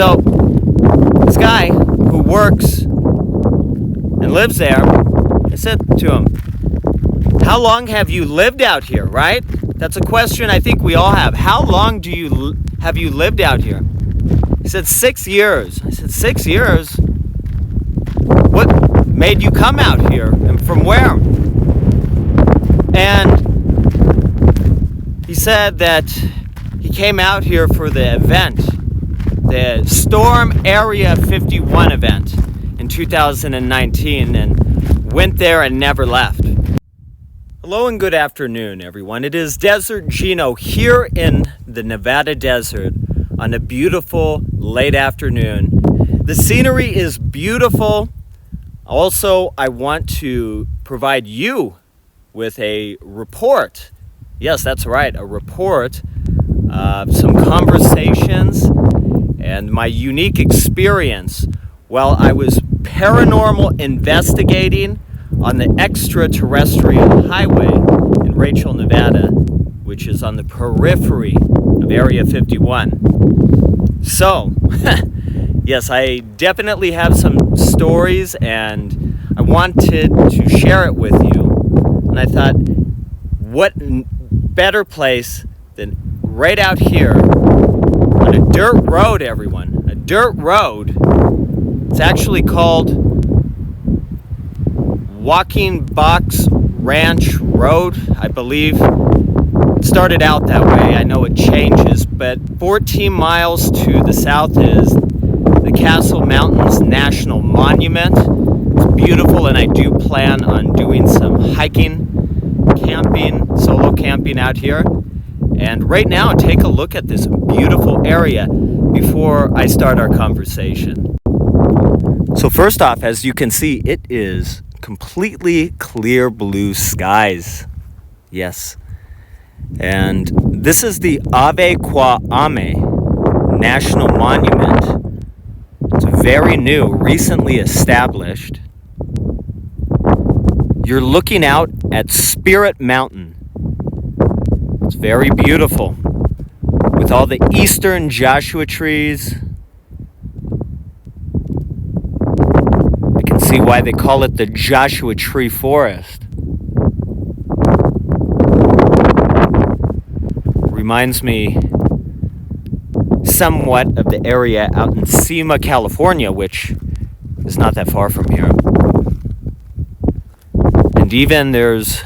So this guy who works and lives there, I said to him, how long have you lived out here, right? That's a question I think we all have. How long have you lived out here? He said 6 years. I said, 6 years? What made you come out here and from where? And he said that he came out here for the event, the Storm Area 51 event in 2019, and went there and never left. Hello and good afternoon, everyone. It is Desert Gino here in the Nevada desert on a beautiful late afternoon. The scenery is beautiful. Also, I want to provide you with a report. Yes, that's right, a report of some conversations and my unique experience while I was paranormal investigating on the Extraterrestrial Highway in Rachel, Nevada, which is on the periphery of Area 51. So, yes, I definitely have some stories and I wanted to share it with you. And I thought, what better place than right out here on a dirt road, everyone. A dirt road. It's actually called Walking Box Ranch Road, I believe. It started out that way. I know it changes, but 14 miles to the south is the Castle Mountains National Monument. It's beautiful, and I do plan on doing some hiking, camping, solo camping out here. And right now, take a look at this beautiful area before I start our conversation. So first off, as you can see, it is completely clear blue skies. Yes. And this is the Ave Qua Ame National Monument. It's very new, recently established. You're looking out at Spirit Mountain. It's very beautiful with all the eastern Joshua trees. See why they call it the Joshua Tree Forest. Reminds me somewhat of the area out in Sema, California, which is not that far from here. And even there's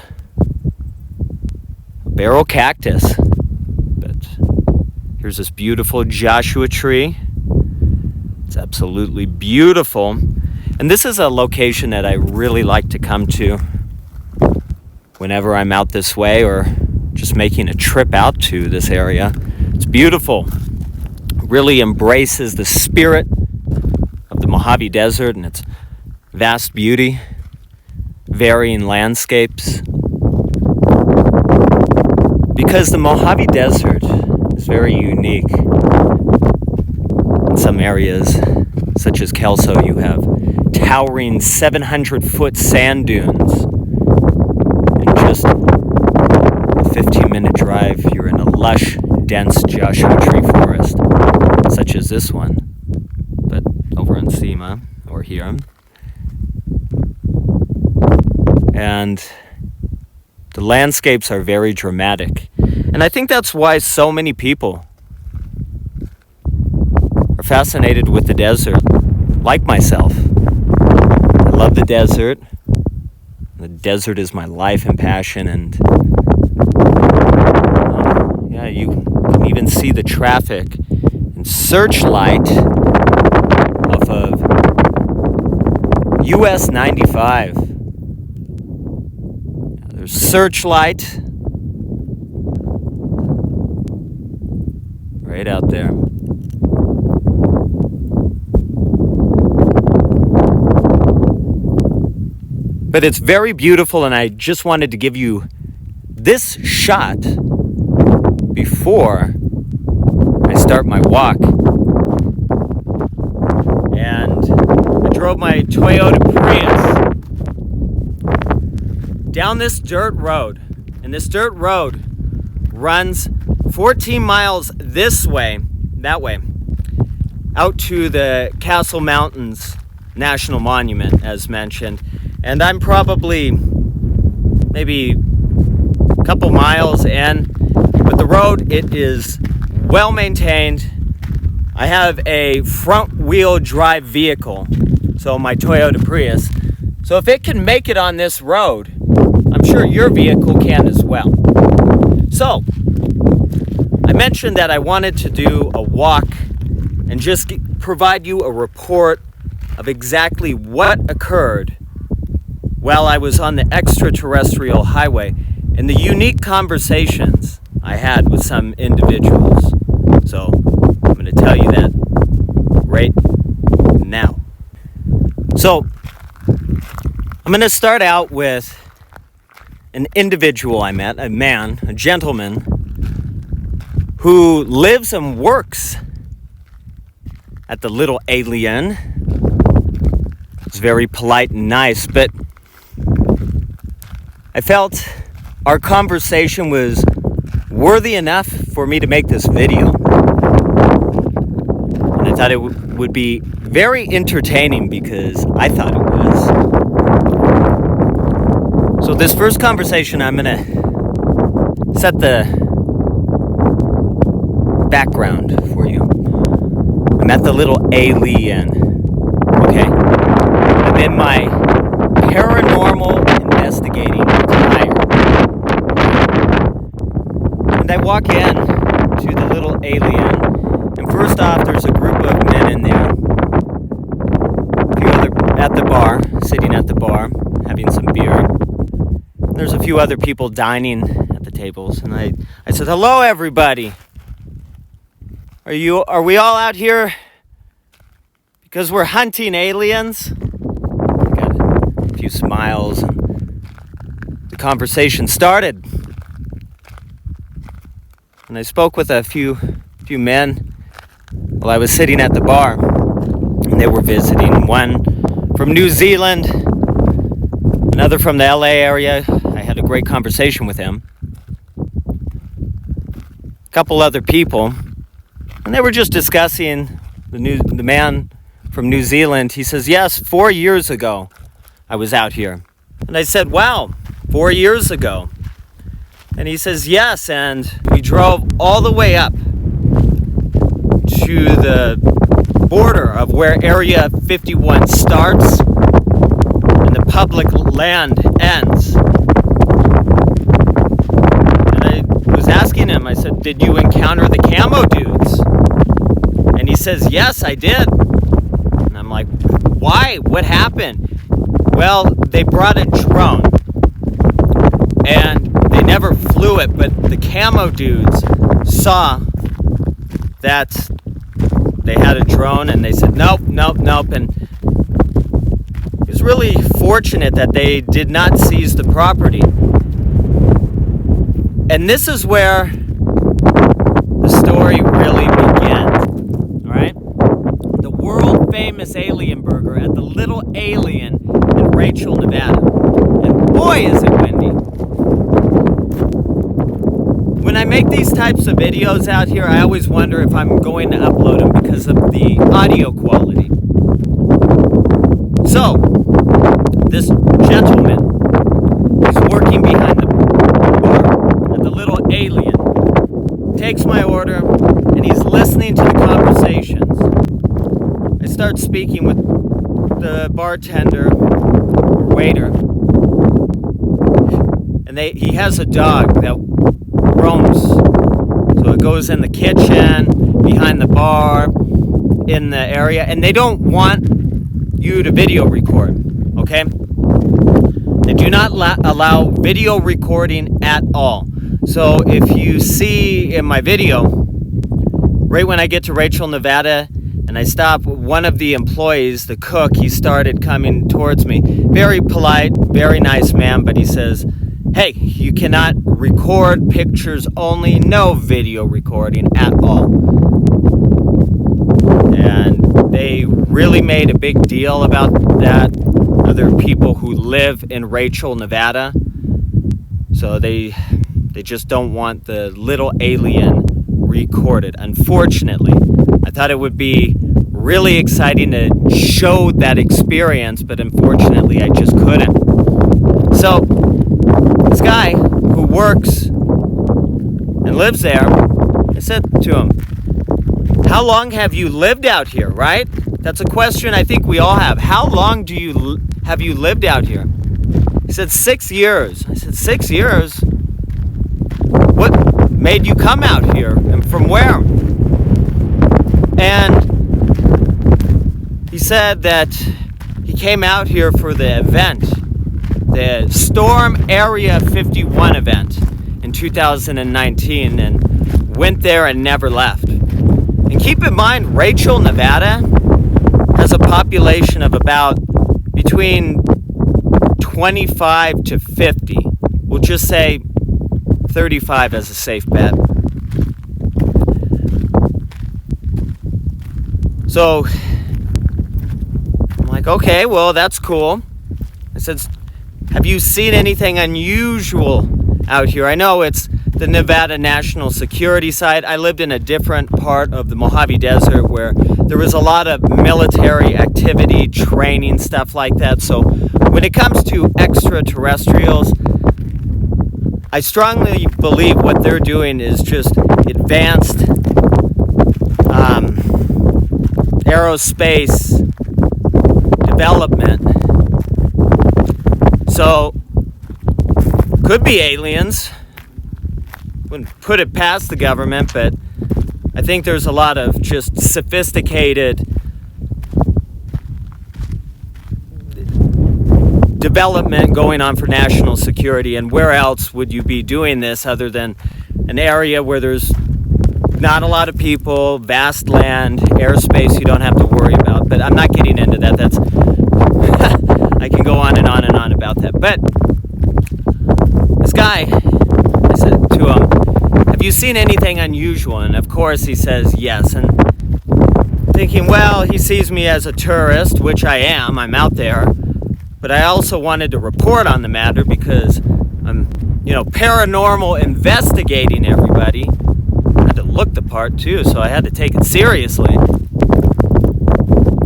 a barrel cactus. But here's this beautiful Joshua tree. It's absolutely beautiful. And this is a location that I really like to come to whenever I'm out this way or just making a trip out to this area. It's beautiful. It really embraces the spirit of the Mojave Desert and its vast beauty, varying landscapes. Because the Mojave Desert is very unique. In some areas, such as Kelso, you have towering 700-foot sand dunes. In just a 15-minute drive, you're in a lush, dense Joshua tree forest, such as this one, but over in Sema, or here. And the landscapes are very dramatic. And I think that's why so many people are fascinated with the desert, like myself. I love the desert. The desert is my life and passion, and yeah, you can even see the traffic and searchlight off of US 95. There's searchlight right out there. But it's very beautiful, and I just wanted to give you this shot before I start my walk. And I drove my Toyota Prius down this dirt road. And this dirt road runs 14 miles this way, that way. out to the Castle Mountains National Monument, as mentioned. And I'm probably maybe a couple miles in, but the road, it is well maintained. I have a front wheel drive vehicle, so my Toyota Prius. So if it can make it on this road, I'm sure your vehicle can as well. So I mentioned that I wanted to do a walk and just provide you a report of exactly what occurred while I was on the Extraterrestrial Highway and the unique conversations I had with some individuals. So I'm going to tell you that right now. So I'm going to start out with an individual I met, a man, a gentleman, who lives and works at the Little Alien. It's very polite and nice, but I felt our conversation was worthy enough for me to make this video. And I thought it would be very entertaining because I thought it was. So this first conversation, I'm going to set the background for you. I'm at the Little Alien, okay? I'm in my paranormal investigating attire. And I walk in to the Little Alien, and first off, there's a group of men in there. A few other at the bar, sitting at the bar, having some beer. There's a few other people dining at the tables, and I said, "Hello, everybody. Are we all out here because we're hunting aliens?" I got a few smiles, and the conversation started. And I spoke with a few men while I was sitting at the bar, and they were visiting. One from New Zealand, another from the LA area. I had a great conversation with him. A couple other people, and they were just discussing the man from New Zealand. He says, "Yes, 4 years ago I was out here." And I said, "Wow, 4 years ago." And he says, "Yes, and we drove all the way up to the border of where Area 51 starts and the public land ends." And I was asking him, I said, "Did you encounter the camo dudes?" And he says, "Yes, I did." And I'm like, "Why? What happened?" "Well, they brought a drone. And they never flew it, but the camo dudes saw that they had a drone, and they said, nope. And it was really fortunate that they did not seize the property. And this is where the story really begins, all right? The world-famous alien burger at the Little Alien in Rachel, Nevada. And boy, is it windy. When I make these types of videos out here, I always wonder if I'm going to upload them because of the audio quality. So, this gentleman is working behind the bar at the Little Alien, takes my order, and he's listening to the conversations. I start speaking with the bartender or waiter, and he has a dog that roams. So it goes in the kitchen, behind the bar, in the area, and they don't want you to video record, okay? They do not allow video recording at all. So if you see in my video, right when I get to Rachel, Nevada, and I stop, one of the employees, the cook, he started coming towards me. Very polite, very nice man, but he says, "Hey, you cannot record, pictures only, no video recording at all." And they really made a big deal about that. Other people who live in Rachel, Nevada. So they just don't want the Little Alien recorded. Unfortunately, I thought it would be really exciting to show that experience, but unfortunately I just couldn't. So this guy who works and lives there, I said to him, how long have you lived out here, right? That's a question I think we all have. How long have you lived out here? He said 6 years. I said, 6 years? What made you come out here and from where? And he said that he came out here for the event, the Storm Area 51 event in 2019, and went there and never left. And keep in mind, Rachel, Nevada has a population of about between 25 to 50. We'll just say 35 as a safe bet. So I'm like, okay, well, that's cool. I said, have you seen anything unusual out here? I know it's the Nevada National Security Site. I lived in a different part of the Mojave Desert where there was a lot of military activity, training, stuff like that. So when it comes to extraterrestrials, I strongly believe what they're doing is just advanced aerospace development. So could be aliens. Wouldn't put it past the government, but I think there's a lot of just sophisticated development going on for national security. And where else would you be doing this other than an area where there's not a lot of people, vast land, airspace you don't have to worry about? But I'm not getting into that. That's I can go on and on and on about that. But this guy, I said to him, have you seen anything unusual? And of course he says yes. And thinking, well, he sees me as a tourist, which I am. I'm out there. But I also wanted to report on the matter because I'm, paranormal investigating everybody. I had to look the part too, so I had to take it seriously.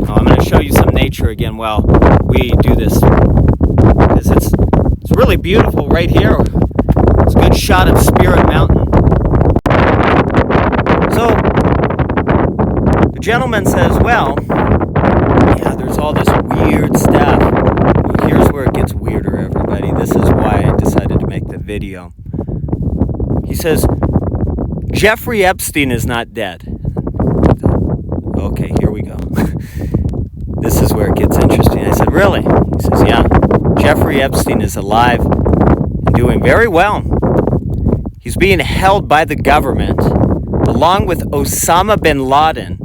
I'm going to show you some nature again while we do this, because it's really beautiful right here. It's a good shot of Spirit Mountain. So the gentleman says, well, yeah, there's all this weird stuff. Well, here's where it gets weirder, everybody. This is why I decided to make the video. He says, Jeffrey Epstein is not dead. Okay, here we go. This is where it gets interesting. I said, really? He says, yeah. Jeffrey Epstein is alive and doing very well. He's being held by the government, along with Osama bin Laden,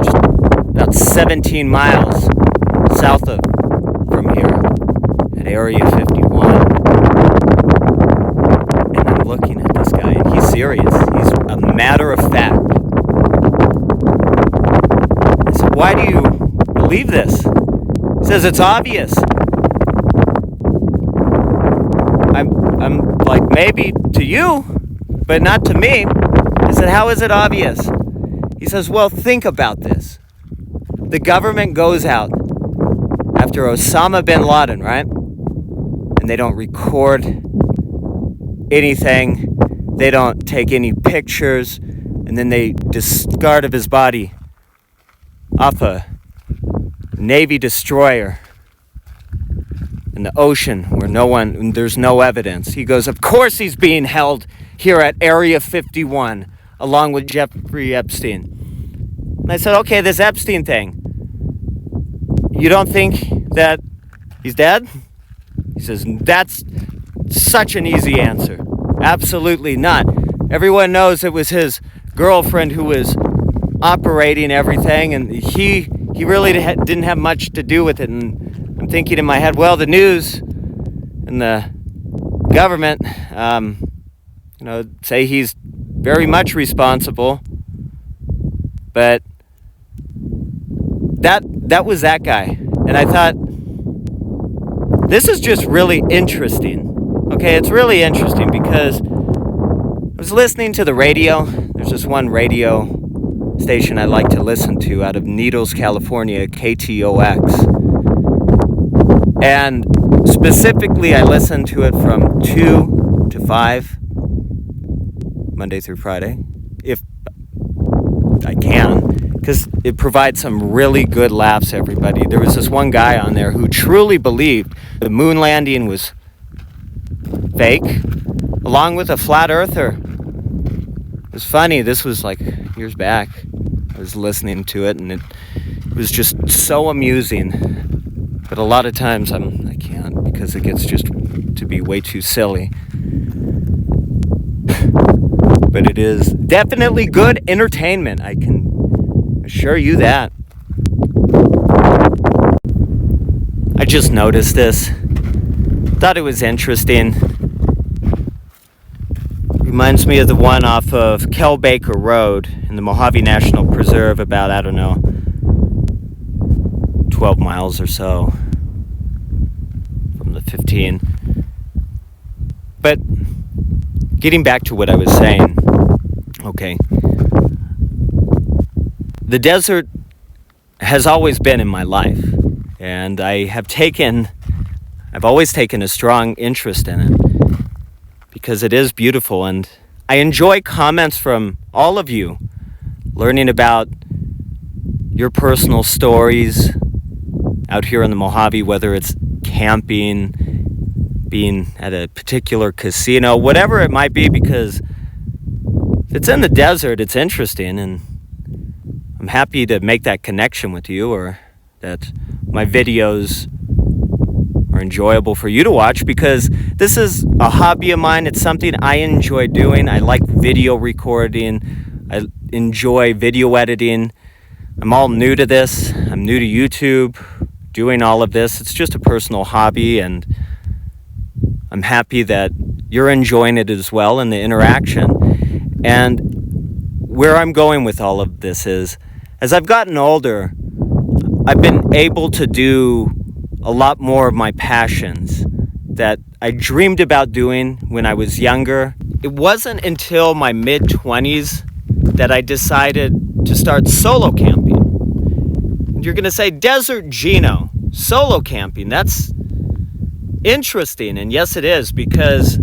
just about 17 miles south from here, at Area 51. And I'm looking at this guy, and he's serious. He's a matter of fact. I said, why do you believe this? He says, it's obvious. I'm like, maybe to you, but not to me. I said, how is it obvious? He says, well, think about this. The government goes out after Osama bin Laden, right? And they don't record anything. They don't take any pictures. And then they discard of his body off a Navy destroyer in the ocean where there's no evidence. He goes, of course he's being held here at Area 51 along with Jeffrey Epstein. And I said, okay, this Epstein thing, you don't think that he's dead? He says, that's such an easy answer. Absolutely not. Everyone knows it was his girlfriend who was operating everything, and he really didn't have much to do with it. And I'm thinking in my head, well, the news and the government, say he's very much responsible, but that was that guy. And I thought, this is just really interesting. Okay, it's really interesting because I was listening to the radio. There's this one radio station I like to listen to out of Needles, California, KTOX. And specifically, I listen to it from 2 to 5, Monday through Friday, if I can, because it provides some really good laughs, everybody. There was this one guy on there who truly believed the moon landing was fake, along with a flat earther. It was funny. This was like years back. I was listening to it, and it was just so amusing. But a lot of times I can't, because it gets just to be way too silly. But it is definitely good entertainment. I can assure you that. I just noticed this. Thought it was interesting. Reminds me of the one off of Kell Baker Road in the Mojave National Preserve, about, 12 miles or so from the 15. But getting back to what I was saying, okay. The desert has always been in my life, and I've always taken a strong interest in it because it is beautiful, and I enjoy comments from all of you, learning about your personal stories out here in the Mojave, whether it's camping, being at a particular casino, whatever it might be, because if it's in the desert, it's interesting, and I'm happy to make that connection with you, or that my videos are enjoyable for you to watch, because this is a hobby of mine. It's something I enjoy doing. I like video recording. I enjoy video editing. I'm all new to this. I'm new to YouTube, doing all of this. It's just a personal hobby, and I'm happy that you're enjoying it as well in the interaction. And where I'm going with all of this is, as I've gotten older, I've been able to do a lot more of my passions that I dreamed about doing when I was younger. It wasn't until my mid-20s that I decided to start solo camping. And you're going to say, Desert Gino, solo camping, that's interesting. And yes, it is, because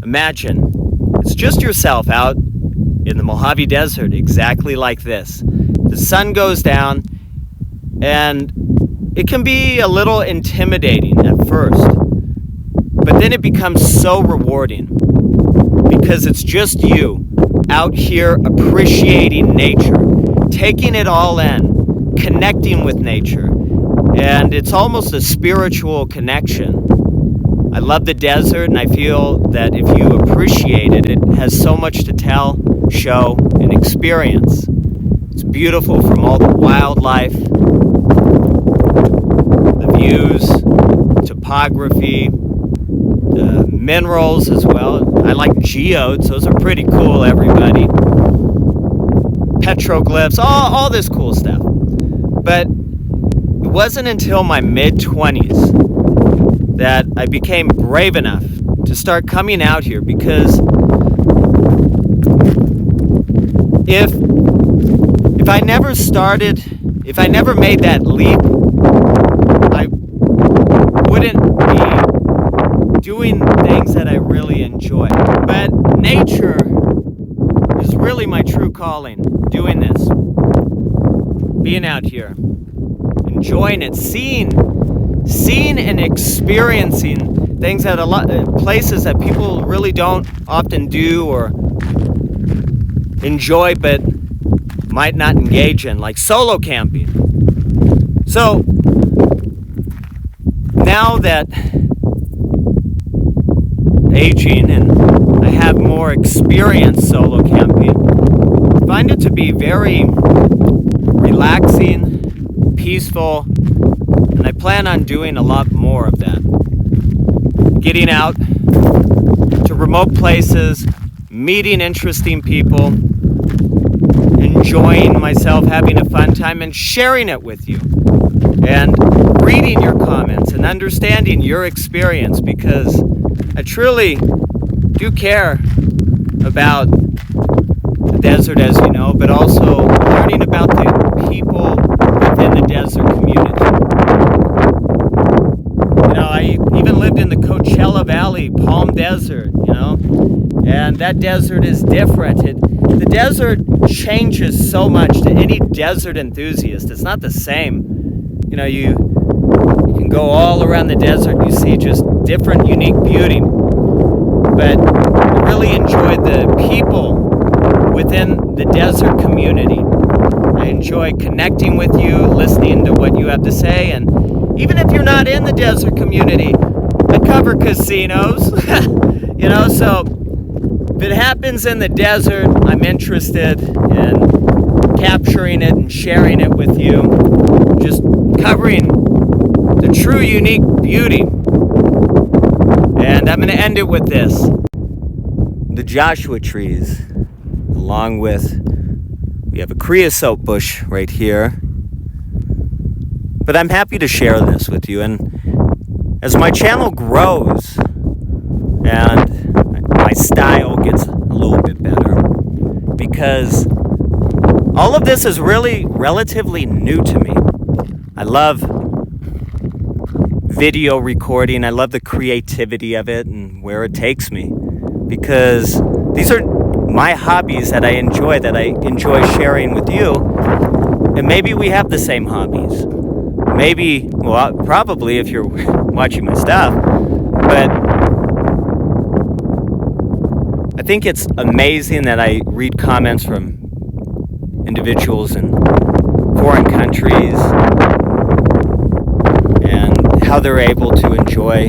imagine, it's just yourself out in the Mojave Desert, exactly like this. The sun goes down, and it can be a little intimidating at first, but then it becomes so rewarding, because it's just you out here appreciating nature, taking it all in, connecting with nature, and it's almost a spiritual connection. I love the desert, and I feel that if you appreciate it, it has so much to tell, show, and experience. It's beautiful, from all the wildlife, the views, topography, the minerals as well. I like geodes, those are pretty cool, everybody. Petroglyphs, all this cool stuff. But it wasn't until my mid-20s that I became brave enough to start coming out here, because if I never made that leap, I wouldn't be doing things that I really enjoy. But nature is really my true calling, doing this, being out here, enjoying it, seeing and experiencing things that places that people really don't often do or enjoy, but might not engage in, like solo camping. So now that aging and I have more experience solo camping, I find it to be very relaxing, peaceful, and I plan on doing a lot more of that. Getting out to remote places, meeting interesting people, enjoying myself, having a fun time, and sharing it with you. And reading your comments and understanding your experience, because I truly do care about the desert, as you know, but also learning about the people within the desert community. You know, I even lived in the Coachella Valley, Palm Desert, you know, and that desert is different. The desert changes so much to any desert enthusiast. It's not the same. You know, you can go all around the desert and you see just different, unique beauty. But I really enjoyed the people within the desert community. I enjoy connecting with you, listening to what you have to say, and even if you're not in the desert community, I cover casinos, you know, so if it happens in the desert, I'm interested in capturing it and sharing it with you, just covering the true unique beauty. And I'm going to end it with this. The Joshua trees, along with, we have a creosote bush right here. But I'm happy to share this with you, and as my channel grows and my style gets a little bit better, because all of this is really relatively new to me. I love video recording. I love the creativity of it and where it takes me, because these are my hobbies that I enjoy sharing with you, and maybe we have the same hobbies. Maybe, well, probably if you're watching my stuff, but I think it's amazing that I read comments from individuals in foreign countries and how they're able to enjoy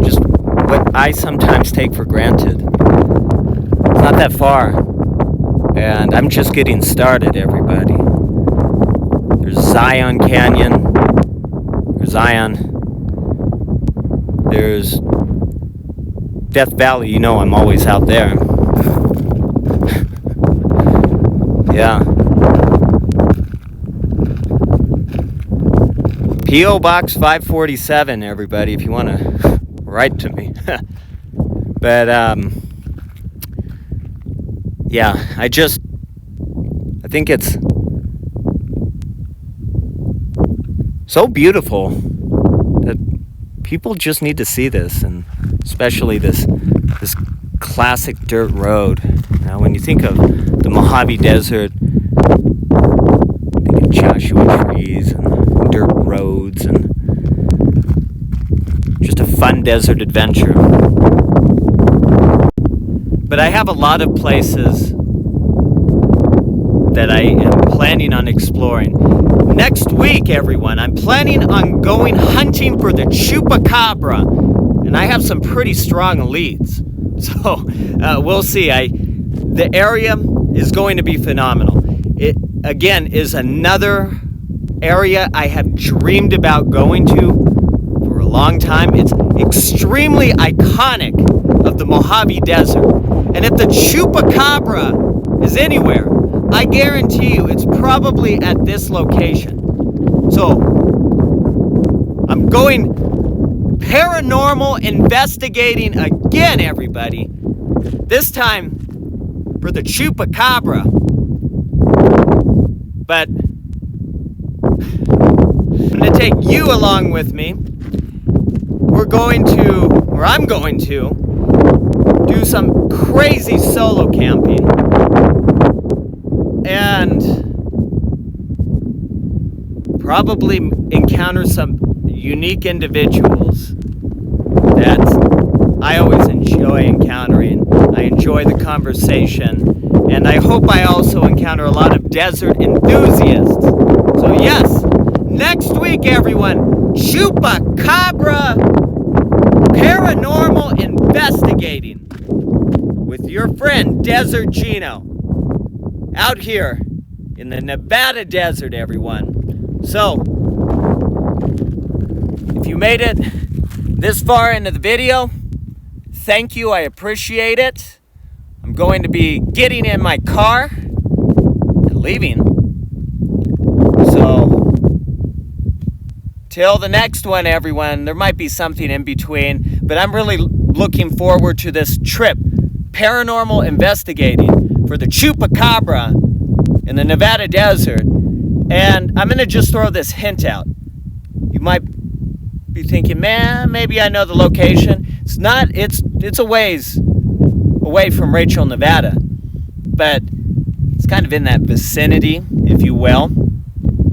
just what I sometimes take for granted. It's not that far, and I'm just getting started, everybody. There's Zion Canyon, there's Zion, there's Death Valley. You know I'm always out there. Yeah. P.O. Box 547, everybody, if you want to write to me. But, yeah, I think it's so beautiful that people just need to see this, and especially this classic dirt road. Now, when you think of the Mojave Desert, think of Joshua trees and dirt roads and just a fun desert adventure. But I have a lot of places that I am planning on exploring. Next week, everyone, I'm planning on going hunting for the chupacabra, and I have some pretty strong leads. So we'll see. The area is going to be phenomenal. It, again, is another area I have dreamed about going to for a long time. It's extremely iconic of the Mojave Desert. And if the chupacabra is anywhere, I guarantee you it's probably at this location. So, I'm going paranormal investigating again, everybody. This time for the chupacabra. But I'm going to take you along with me. I'm going to do some crazy solo camping and probably encounter some unique individuals that I always enjoy encountering. I enjoy the conversation, and I hope I also encounter a lot of desert enthusiasts. So yes, next week, everyone, chupacabra paranormal investigating with your friend Desert Gino out here in the Nevada desert, everyone. So if you made it this far into the video, thank you. I appreciate it. I'm going to be getting in my car and leaving. So till the next one, everyone. There might be something in between, but I'm really looking forward to this trip. Paranormal investigating for the chupacabra in the Nevada desert. And I'm going to just throw this hint out. You might be thinking, man, maybe I know the location. It's not, it's a ways away from Rachel, Nevada. But it's kind of in that vicinity, if you will.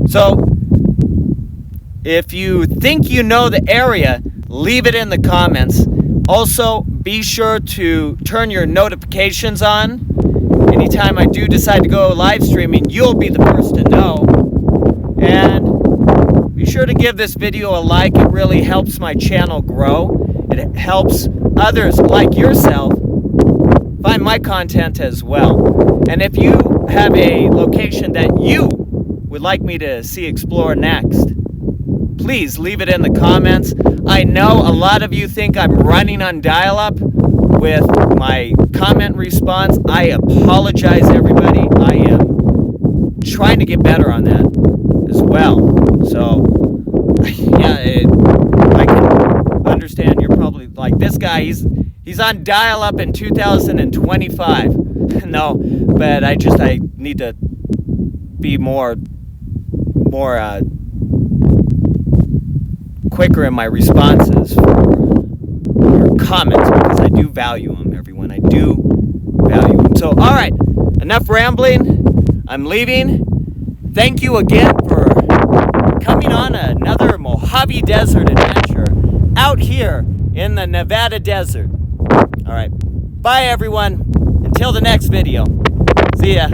So, if you think you know the area, leave it in the comments. Also, be sure to turn your notifications on. Anytime I do decide to go live streaming, you'll be the first to know. And be sure to give this video a like. It really helps my channel grow. It helps others like yourself find my content as well. And if you have a location that you would like me to see explore next, please leave it in the comments. I know a lot of you think I'm running on dial-up with my comment response. I apologize, everybody. I am trying to get better on that as well. So, yeah, I can understand you're probably like, this guy, he's on dial-up in 2025. No, but I need to be more quicker in my responses for your comments, because I do value them, everyone. I do value them. So, all right, enough rambling. I'm leaving. Thank you again for coming on another Mojave Desert adventure out here in the Nevada desert. All right, bye, everyone. Until the next video. See ya.